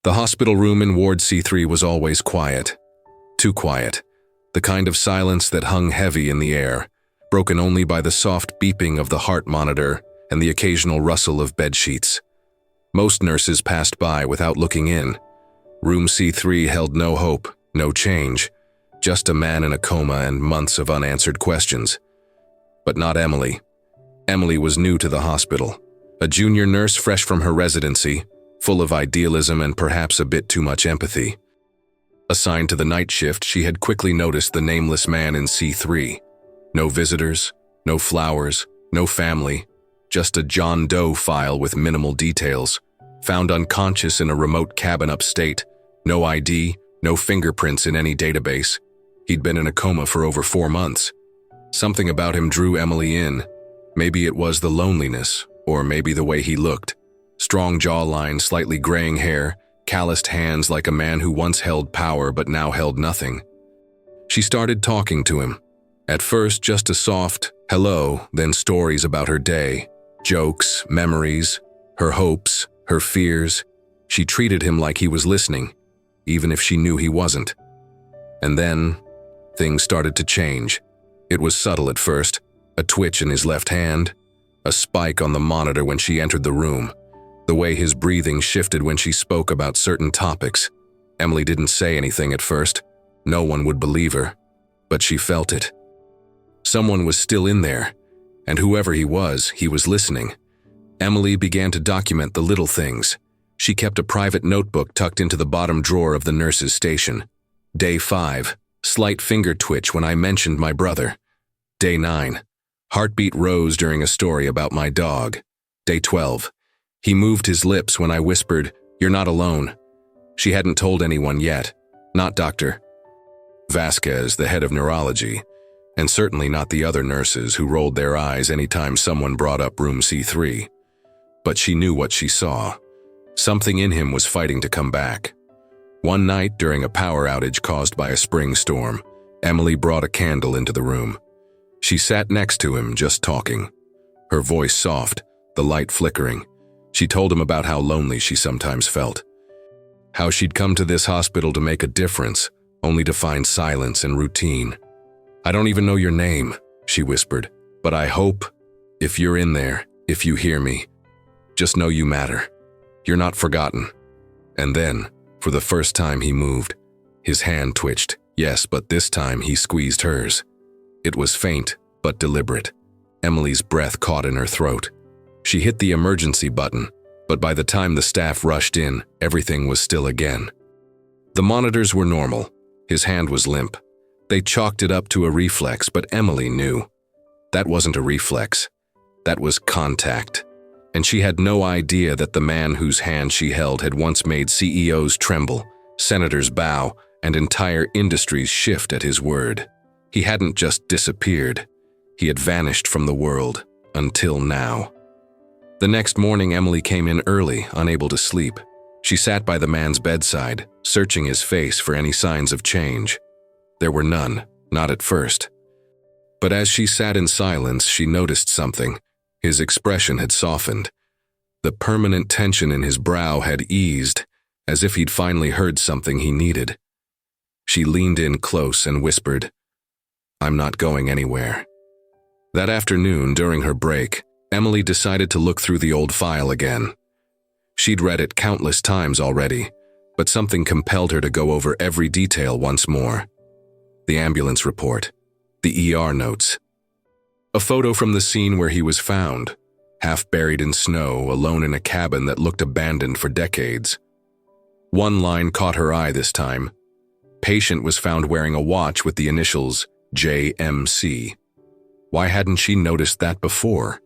The hospital room in Ward C3 was always quiet. Too quiet. The kind of silence that hung heavy in the air, broken only by the soft beeping of the heart monitor and the occasional rustle of bedsheets. Most nurses passed by without looking in. Room C3 held no hope, no change, just a man in a coma and months of unanswered questions. But not Emily. Emily was new to the hospital, a junior nurse fresh from her residency, full of idealism and perhaps a bit too much empathy. Assigned to the night shift, she had quickly noticed the nameless man in C3. No visitors, no flowers, no family, just a John Doe file with minimal details, found unconscious in a remote cabin upstate, no ID, no fingerprints in any database. He'd been in a coma for over 4 months. Something about him drew Emily in. Maybe it was the loneliness, or maybe the way he looked. Strong jawline, slightly graying hair, calloused hands like a man who once held power but now held nothing. She started talking to him. At first, just a soft hello, then stories about her day, jokes, memories, her hopes, her fears. She treated him like he was listening, even if she knew he wasn't. And then, things started to change. It was subtle at first, a twitch in his left hand, a spike on the monitor when she entered the room, the way his breathing shifted when she spoke about certain topics. Emily didn't say anything at first. No one would believe her, but she felt it. Someone was still in there, and whoever he was listening. Emily began to document the little things. She kept a private notebook tucked into the bottom drawer of the nurse's station. Day 5, slight finger twitch when I mentioned my brother. Day 9, heartbeat rose during a story about my dog. Day 12, he moved his lips when I whispered, "You're not alone." She hadn't told anyone yet, not Dr. Vasquez, the head of neurology, and certainly not the other nurses who rolled their eyes anytime someone brought up room C3. But she knew what she saw. Something in him was fighting to come back. One night during a power outage caused by a spring storm, Emily brought a candle into the room. She sat next to him, just talking. Her voice soft, the light flickering. She told him about how lonely she sometimes felt. How she'd come to this hospital to make a difference, only to find silence and routine. "I don't even know your name," she whispered, "but I hope, if you're in there, if you hear me, just know you matter. You're not forgotten." And then, for the first time he moved. His hand twitched, yes, but this time he squeezed hers. It was faint, but deliberate. Emily's breath caught in her throat. She hit the emergency button, but by the time the staff rushed in, everything was still again. The monitors were normal. His hand was limp. They chalked it up to a reflex, but Emily knew. That wasn't a reflex. That was contact. And she had no idea that the man whose hand she held had once made CEOs tremble, senators bow, and entire industries shift at his word. He hadn't just disappeared. He had vanished from the world, until now. The next morning, Emily came in early, unable to sleep. She sat by the man's bedside, searching his face for any signs of change. There were none, not at first. But as she sat in silence, she noticed something. His expression had softened. The permanent tension in his brow had eased, as if he'd finally heard something he needed. She leaned in close and whispered, "I'm not going anywhere." That afternoon, during her break, Emily decided to look through the old file again. She'd read it countless times already, but something compelled her to go over every detail once more. The ambulance report, the ER notes, a photo from the scene where he was found, half buried in snow, alone in a cabin that looked abandoned for decades. One line caught her eye this time. Patient was found wearing a watch with the initials JMC. Why hadn't she noticed that before?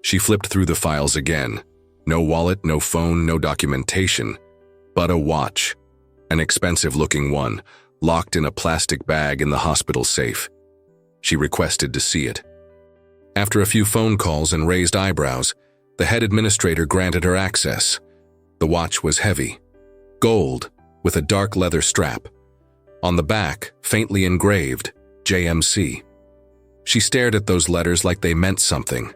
She flipped through the files again. No wallet, no phone, no documentation, but a watch. An expensive-looking one, locked in a plastic bag in the hospital safe. She requested to see it. After a few phone calls and raised eyebrows, the head administrator granted her access. The watch was heavy, gold, with a dark leather strap. On the back, faintly engraved, JMC. She stared at those letters like they meant something.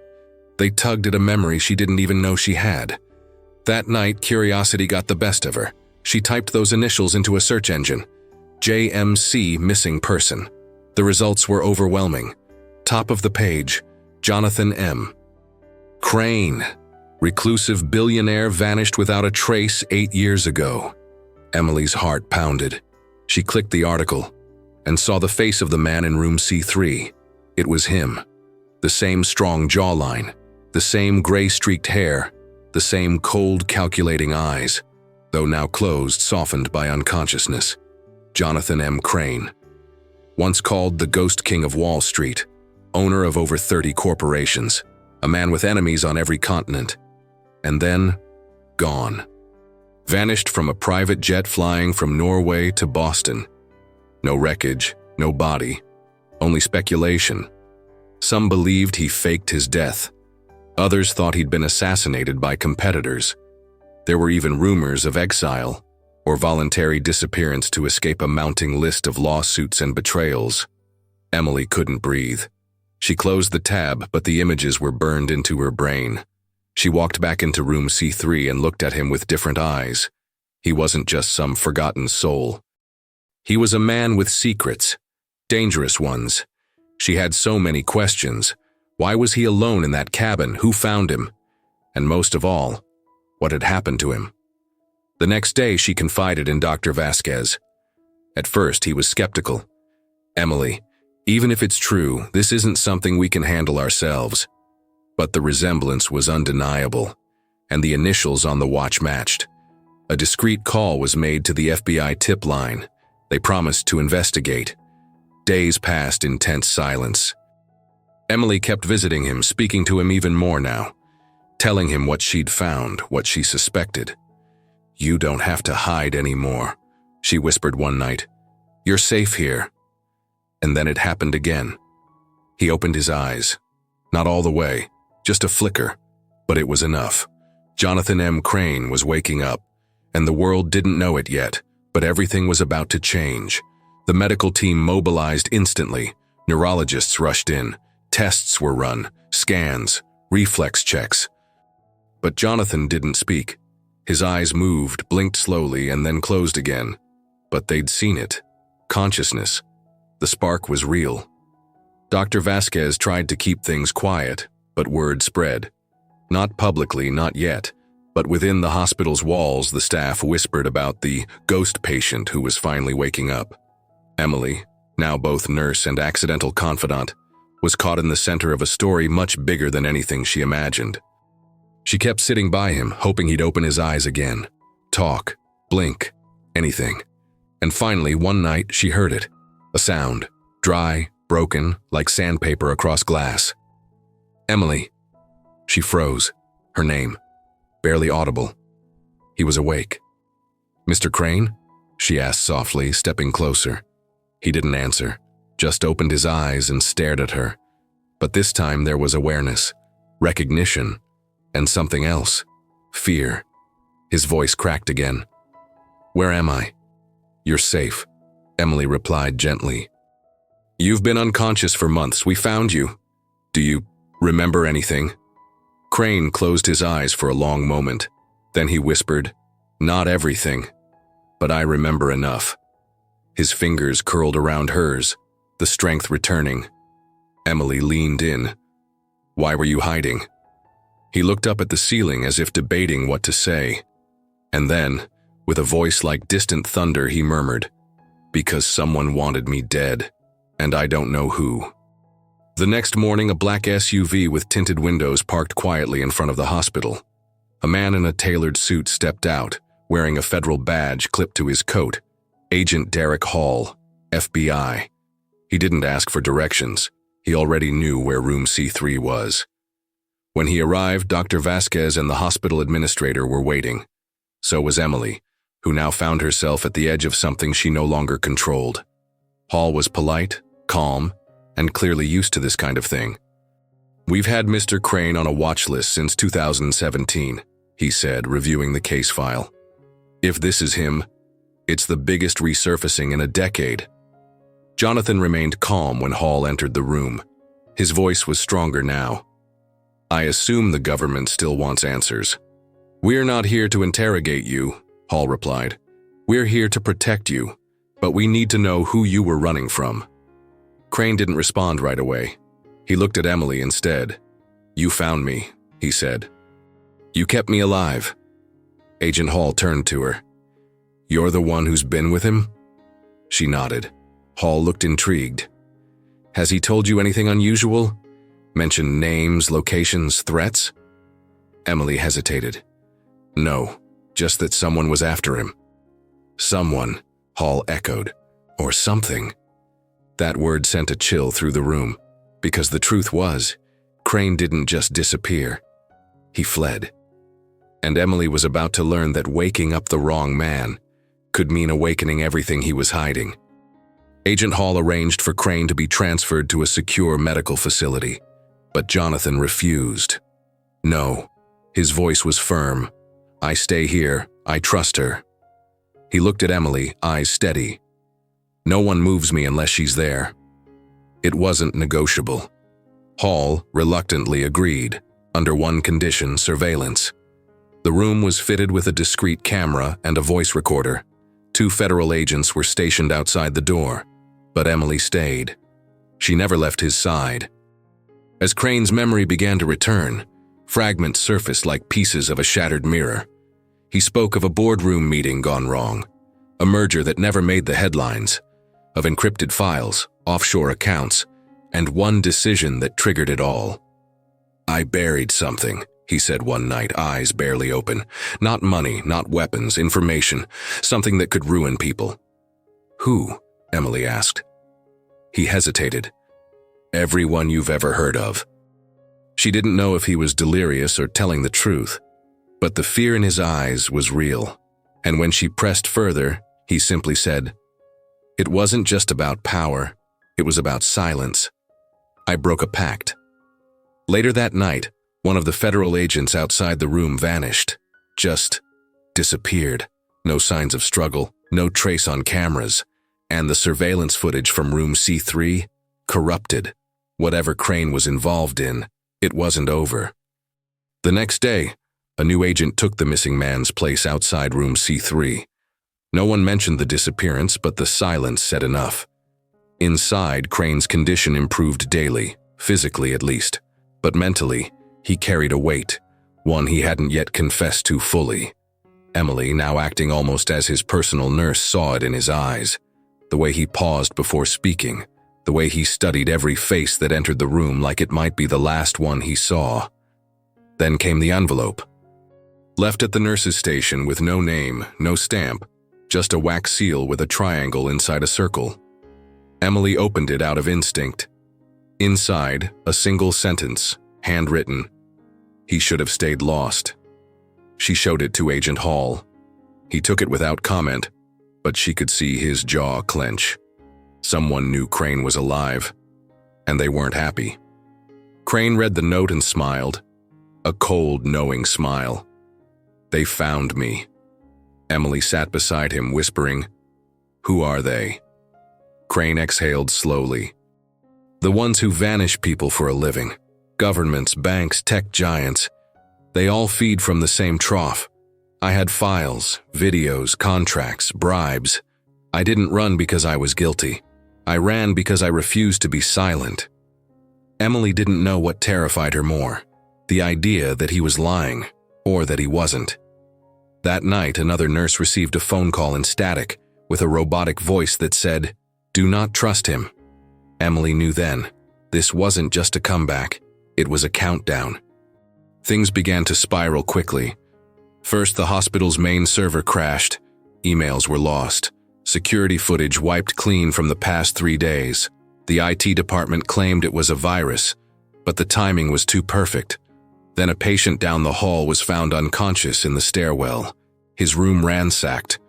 They tugged at a memory she didn't even know she had. That night, curiosity got the best of her. She typed those initials into a search engine. JMC missing person. The results were overwhelming. Top of the page, Jonathan M. Crane, reclusive billionaire, vanished without a trace 8 years ago. Emily's heart pounded. She clicked the article and saw the face of the man in room C3. It was him. The same strong jawline, the same gray-streaked hair, the same cold, calculating eyes, though now closed, softened by unconsciousness. Jonathan M. Crane. Once called the Ghost King of Wall Street, owner of over 30 corporations, a man with enemies on every continent. And then, gone. Vanished from a private jet flying from Norway to Boston. No wreckage, no body, only speculation. Some believed he faked his death. Others thought he'd been assassinated by competitors. There were even rumors of exile or voluntary disappearance to escape a mounting list of lawsuits and betrayals. Emily couldn't breathe. She closed the tab, but the images were burned into her brain. She walked back into room C3 and looked at him with different eyes. He wasn't just some forgotten soul. He was a man with secrets, dangerous ones. She had so many questions. Why was he alone in that cabin? Who found him? And most of all, what had happened to him? The next day, she confided in Dr. Vasquez. At first, he was skeptical. Emily, even if it's true, this isn't something we can handle ourselves. But the resemblance was undeniable, and the initials on the watch matched. A discreet call was made to the FBI tip line. They promised to investigate. Days passed in tense silence. Emily kept visiting him, speaking to him even more now, telling him what she'd found, what she suspected. "You don't have to hide anymore," she whispered one night. "You're safe here." And then it happened again. He opened his eyes. Not all the way, just a flicker, but it was enough. Jonathan M. Crane was waking up, and the world didn't know it yet, but everything was about to change. The medical team mobilized instantly. Neurologists rushed in. Tests were run, scans, reflex checks. But Jonathan didn't speak. His eyes moved, blinked slowly, and then closed again. But they'd seen it. Consciousness. The spark was real. Dr. Vasquez tried to keep things quiet, but word spread. Not publicly, not yet, but within the hospital's walls, the staff whispered about the ghost patient who was finally waking up. Emily, now both nurse and accidental confidant, was caught in the center of a story much bigger than anything she imagined. She kept sitting by him, hoping he'd open his eyes again, talk, blink, anything. And finally, one night, she heard it. A sound, dry, broken, like sandpaper across glass. "Emily." She froze, her name, barely audible. He was awake. "Mr. Crane?" she asked softly, stepping closer. He didn't answer, just opened his eyes and stared at her. But this time there was awareness, recognition, and something else, fear. His voice cracked again. "Where am I?" "You're safe," Emily replied gently. "You've been unconscious for months. We found you. Do you remember anything?" Crane closed his eyes for a long moment. Then he whispered, "Not everything, but I remember enough." His fingers curled around hers, the strength returning. Emily leaned in. "Why were you hiding?" He looked up at the ceiling as if debating what to say. And then, with a voice like distant thunder, he murmured, "Because someone wanted me dead, and I don't know who." The next morning, a black SUV with tinted windows parked quietly in front of the hospital. A man in a tailored suit stepped out, wearing a federal badge clipped to his coat. Agent Derek Hall, FBI. He didn't ask for directions. He already knew where room C3 was. When he arrived, Dr. Vasquez and the hospital administrator were waiting. So was Emily, who now found herself at the edge of something she no longer controlled. Hall was polite, calm, and clearly used to this kind of thing. "We've had Mr. Crane on a watch list since 2017, he said, reviewing the case file. "If this is him, it's the biggest resurfacing in a decade." Jonathan remained calm when Hall entered the room. His voice was stronger now. "I assume the government still wants answers." "We're not here to interrogate you," Hall replied. We're here to protect you, but we need to know who you were running from." Crane didn't respond right away. He looked at Emily instead. "You found me," he said. "You kept me alive." Agent Hall turned to her. "You're the one who's been with him?" She nodded. Hall looked intrigued. "Has he told you anything unusual? Mentioned names, locations, threats?" Emily hesitated. "No, just that someone was after him." "Someone," Hall echoed. "Or something." That word sent a chill through the room, because the truth was, Crane didn't just disappear. He fled. And Emily was about to learn that waking up the wrong man could mean awakening everything he was hiding. Agent Hall arranged for Crane to be transferred to a secure medical facility, but Jonathan refused. "No." His voice was firm. "I stay here. I trust her." He looked at Emily, eyes steady. "No one moves me unless she's there." It wasn't negotiable. Hall reluctantly agreed, under one condition: surveillance. The room was fitted with a discreet camera and a voice recorder. 2 federal agents were stationed outside the door, but Emily stayed. She never left his side. As Crane's memory began to return, fragments surfaced like pieces of a shattered mirror. He spoke of a boardroom meeting gone wrong, a merger that never made the headlines, of encrypted files, offshore accounts, and one decision that triggered it all. "I buried something," he said one night, eyes barely open. "Not money, not weapons, information, something that could ruin people." "Who?" Emily asked. He hesitated. "Everyone you've ever heard of." She didn't know if he was delirious or telling the truth, but the fear in his eyes was real. And when she pressed further, he simply said, "It wasn't just about power, it was about silence. I broke a pact." Later that night, one of the federal agents outside the room vanished, just disappeared. No signs of struggle, no trace on cameras, and the surveillance footage from room C3, corrupted. Whatever Crane was involved in, it wasn't over. The next day, a new agent took the missing man's place outside room C3. No one mentioned the disappearance, but the silence said enough. Inside, Crane's condition improved daily, physically at least, but mentally, he carried a weight, one he hadn't yet confessed to fully. Emily, now acting almost as his personal nurse, saw it in his eyes. The way he paused before speaking, the way he studied every face that entered the room like it might be the last one he saw. Then came the envelope. Left at the nurse's station with no name, no stamp, just a wax seal with a triangle inside a circle. Emily opened it out of instinct. Inside, a single sentence, handwritten: "He should have stayed lost." She showed it to Agent Hall. He took it without comment, but she could see his jaw clench. Someone knew Crane was alive, and they weren't happy. Crane read the note and smiled, a cold, knowing smile. "They found me." Emily sat beside him, whispering, "Who are they?" Crane exhaled slowly. "The ones who vanish people for a living. Governments, banks, tech giants. They all feed from the same trough. I had files, videos, contracts, bribes. I didn't run because I was guilty. I ran because I refused to be silent." Emily didn't know what terrified her more, the idea that he was lying, or that he wasn't. That night, another nurse received a phone call in static, with a robotic voice that said, "Do not trust him." Emily knew then, this wasn't just a comeback, it was a countdown. Things began to spiral quickly. First, the hospital's main server crashed. Emails were lost. Security footage wiped clean from the past 3 days. The IT department claimed it was a virus, but the timing was too perfect. Then a patient down the hall was found unconscious in the stairwell, his room ransacked,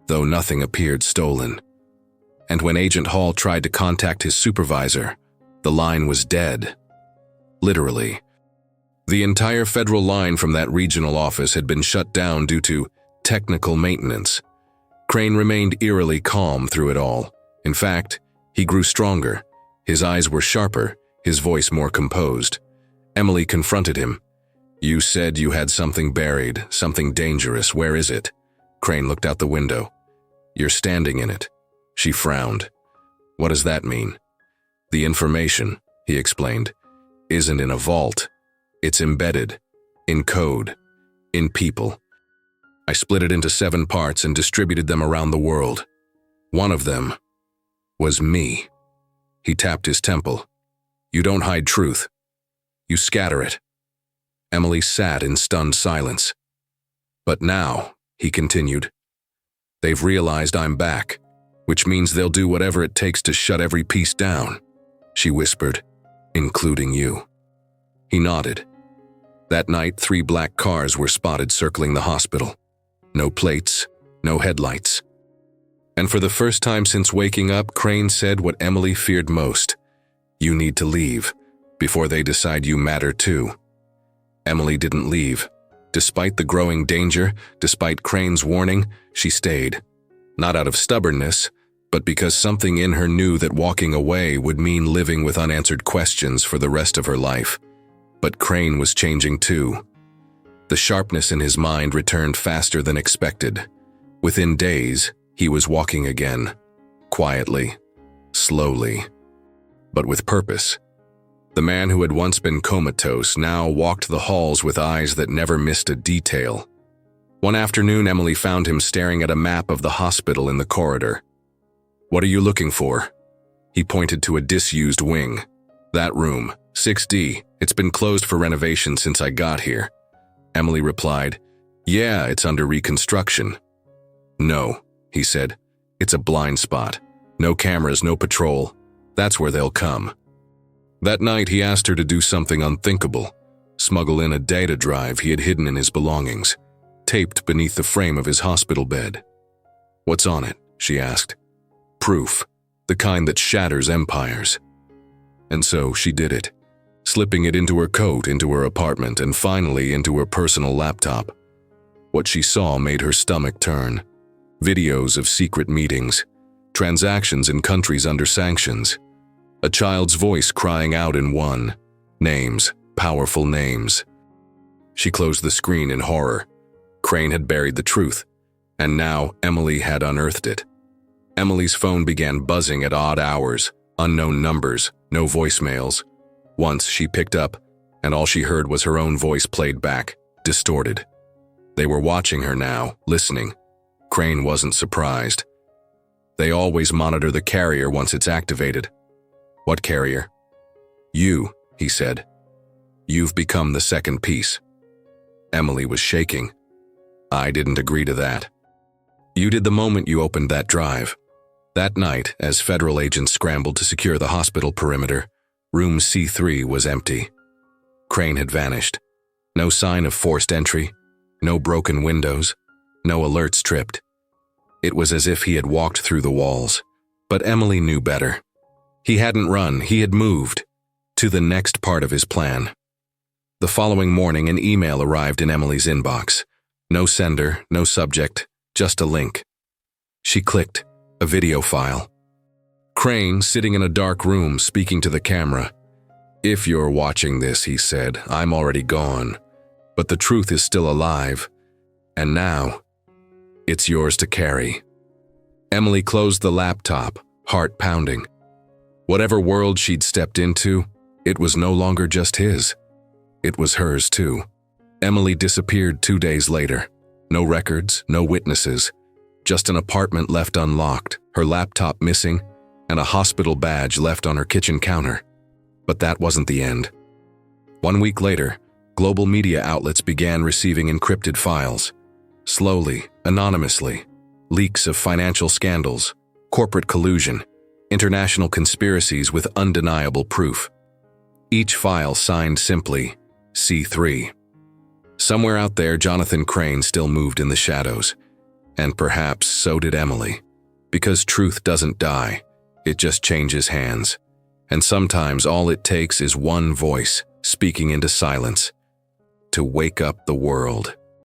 though nothing appeared stolen. And when Agent Hall tried to contact his supervisor, the line was dead. Literally. The entire federal line from that regional office had been shut down due to technical maintenance. Crane remained eerily calm through it all. In fact, he grew stronger. His eyes were sharper, his voice more composed. Emily confronted him. "You said you had something buried, something dangerous. Where is it?" Crane looked out the window. You're standing in it. She frowned. What does that mean? The information, he explained, isn't in a vault. It's embedded, in code, in people. I split it into 7 parts and distributed them around the world. One of them was me. He tapped his temple. You don't hide truth. You scatter it. Emily sat in stunned silence. But now, he continued, they've realized I'm back, which means they'll do whatever it takes to shut every piece down, she whispered, including you. He nodded. That night, 3 black cars were spotted circling the hospital. No plates, no headlights. And for the first time since waking up, Crane said what Emily feared most. You need to leave, before they decide you matter too. Emily didn't leave. Despite the growing danger, despite Crane's warning, she stayed. Not out of stubbornness, but because something in her knew that walking away would mean living with unanswered questions for the rest of her life. But Crane was changing too. The sharpness in his mind returned faster than expected. Within days, he was walking again, quietly, slowly, but with purpose. The man who had once been comatose now walked the halls with eyes that never missed a detail. One afternoon, Emily found him staring at a map of the hospital in the corridor. What are you looking for? He pointed to a disused wing. That room, 6D, it's been closed for renovation since I got here. Emily replied, yeah, it's under reconstruction. No, he said, it's a blind spot. No cameras, no patrol. That's where they'll come. That night, he asked her to do something unthinkable, smuggle in a data drive he had hidden in his belongings, taped beneath the frame of his hospital bed. What's on it? She asked. Proof, the kind that shatters empires. And so she did it, slipping it into her coat, into her apartment, and finally into her personal laptop. What she saw made her stomach turn. Videos of secret meetings, transactions in countries under sanctions, a child's voice crying out in one, names, powerful names. She closed the screen in horror. Crane had buried the truth, and now Emily had unearthed it. Emily's phone began buzzing at odd hours, unknown numbers, no voicemails. Once she picked up, and all she heard was her own voice played back, distorted. They were watching her now, listening. Crane wasn't surprised. They always monitor the carrier once it's activated. What carrier? You, he said. You've become the second piece. Emily was shaking. I didn't agree to that. You did the moment you opened that drive. That night, as federal agents scrambled to secure the hospital perimeter, room C3 was empty. Crane had vanished. No sign of forced entry, no broken windows, no alerts tripped. It was as if he had walked through the walls. But Emily knew better. He hadn't run, he had moved to the next part of his plan. The following morning, an email arrived in Emily's inbox. No sender, no subject, just a link. She clicked, a video file. Crane, sitting in a dark room, speaking to the camera. If you're watching this, he said, I'm already gone. But the truth is still alive. And now, it's yours to carry. Emily closed the laptop, heart pounding. Whatever world she'd stepped into, it was no longer just his. It was hers too. Emily disappeared 2 days later. No records, no witnesses. Just an apartment left unlocked, her laptop missing, and a hospital badge left on her kitchen counter. But that wasn't the end. 1 week later, global media outlets began receiving encrypted files. Slowly, anonymously, leaks of financial scandals, corporate collusion, international conspiracies with undeniable proof. Each file signed simply, C3. Somewhere out there, Jonathan Crane still moved in the shadows. And perhaps so did Emily. Because truth doesn't die, it just changes hands. And sometimes all it takes is one voice speaking into silence to wake up the world.